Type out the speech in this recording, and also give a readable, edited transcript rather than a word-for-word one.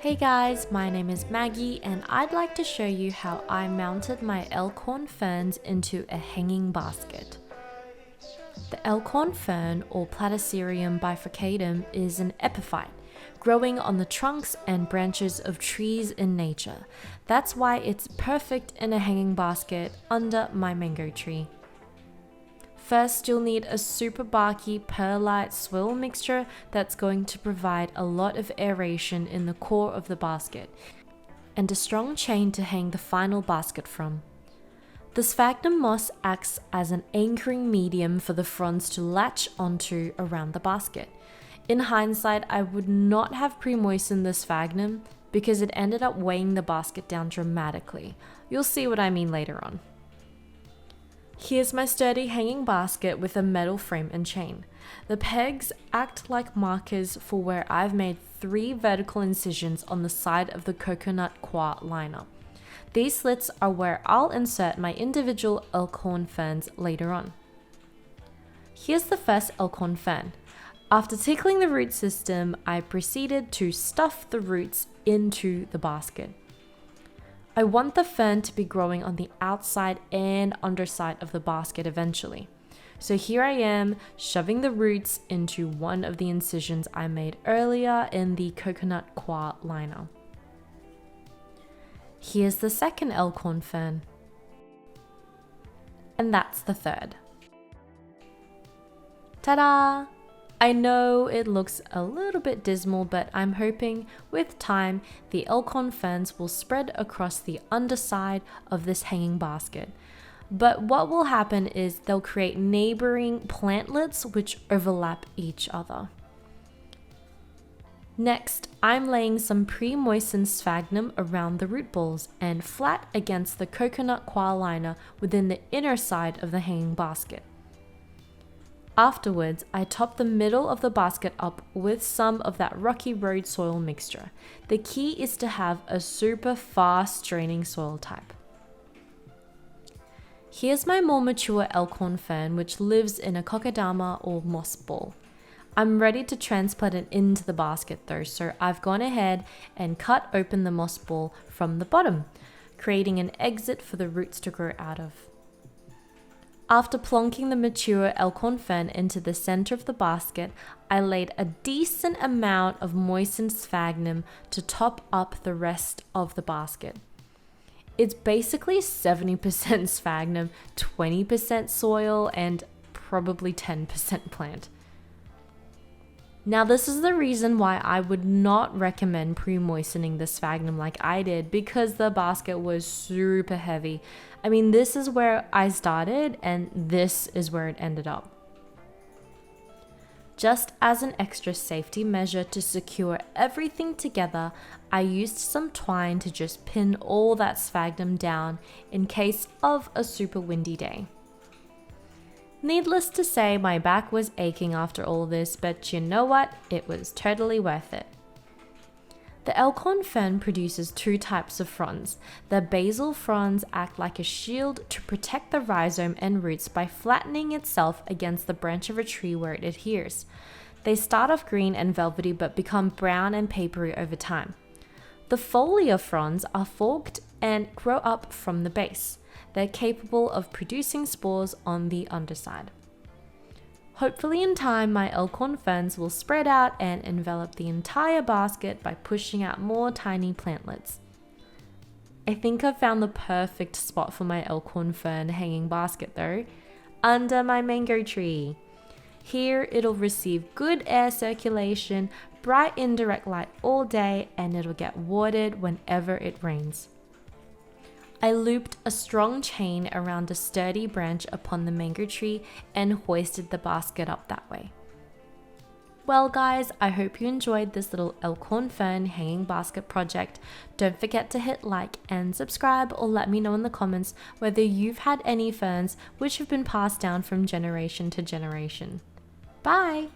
Hey guys, my name is Maggie and I'd like to show you how I mounted my Elkhorn Ferns into a hanging basket. The Elkhorn Fern, or Platycerium bifurcatum, is an epiphyte, growing on the trunks and branches of trees in nature. That's why it's perfect in a hanging basket under my mango tree. First, you'll need a super barky perlite swill mixture that's going to provide a lot of aeration in the core of the basket, and a strong chain to hang the final basket from. The sphagnum moss acts as an anchoring medium for the fronds to latch onto around the basket. In hindsight, I would not have pre-moistened the sphagnum because it ended up weighing the basket down dramatically. You'll see what I mean later on. Here's my sturdy hanging basket with a metal frame and chain. The pegs act like markers for where I've made 3 vertical incisions on the side of the coconut coir liner. These slits are where I'll insert my individual Elkhorn ferns later on. Here's the first Elkhorn fern. After tickling the root system, I proceeded to stuff the roots into the basket. I want the fern to be growing on the outside and underside of the basket eventually. So here I am shoving the roots into one of the incisions I made earlier in the coconut coir liner. Here's the second Elkhorn fern. And that's the third. Ta-da! I know it looks a little bit dismal, but I'm hoping with time the Elkhorn ferns will spread across the underside of this hanging basket. But what will happen is they'll create neighboring plantlets which overlap each other. Next, I'm laying some pre-moistened sphagnum around the root balls and flat against the coconut coir liner within the inner side of the hanging basket. Afterwards, I top the middle of the basket up with some of that rocky road soil mixture. The key is to have a super fast draining soil type. Here's my more mature Elkhorn fern, which lives in a kokedama or moss ball. I'm ready to transplant it into the basket though, so I've gone ahead and cut open the moss ball from the bottom, creating an exit for the roots to grow out of. After plonking the mature Elkhorn fern into the center of the basket, I laid a decent amount of moistened sphagnum to top up the rest of the basket. It's basically 70% sphagnum, 20% soil, and probably 10% plant. Now this is the reason why I would not recommend pre-moistening the sphagnum like I did, because the basket was super heavy. I mean, this is where I started and this is where it ended up. Just as an extra safety measure to secure everything together, I used some twine to just pin all that sphagnum down in case of a super windy day. Needless to say, my back was aching after all this, but you know what? It was totally worth it. The Elkhorn fern produces 2 types of fronds. The basal fronds act like a shield to protect the rhizome and roots by flattening itself against the branch of a tree where it adheres. They start off green and velvety but become brown and papery over time. The foliar fronds are forked and grow up from the base. They're capable of producing spores on the underside. Hopefully in time, my Elkhorn ferns will spread out and envelop the entire basket by pushing out more tiny plantlets. I think I've found the perfect spot for my Elkhorn fern hanging basket though, under my mango tree. Here it'll receive good air circulation, bright indirect light all day, and it'll get watered whenever it rains. I looped a strong chain around a sturdy branch upon the mango tree and hoisted the basket up that way. Well guys, I hope you enjoyed this little Elkhorn fern hanging basket project. Don't forget to hit like and subscribe, or let me know in the comments whether you've had any ferns which have been passed down from generation to generation. Bye!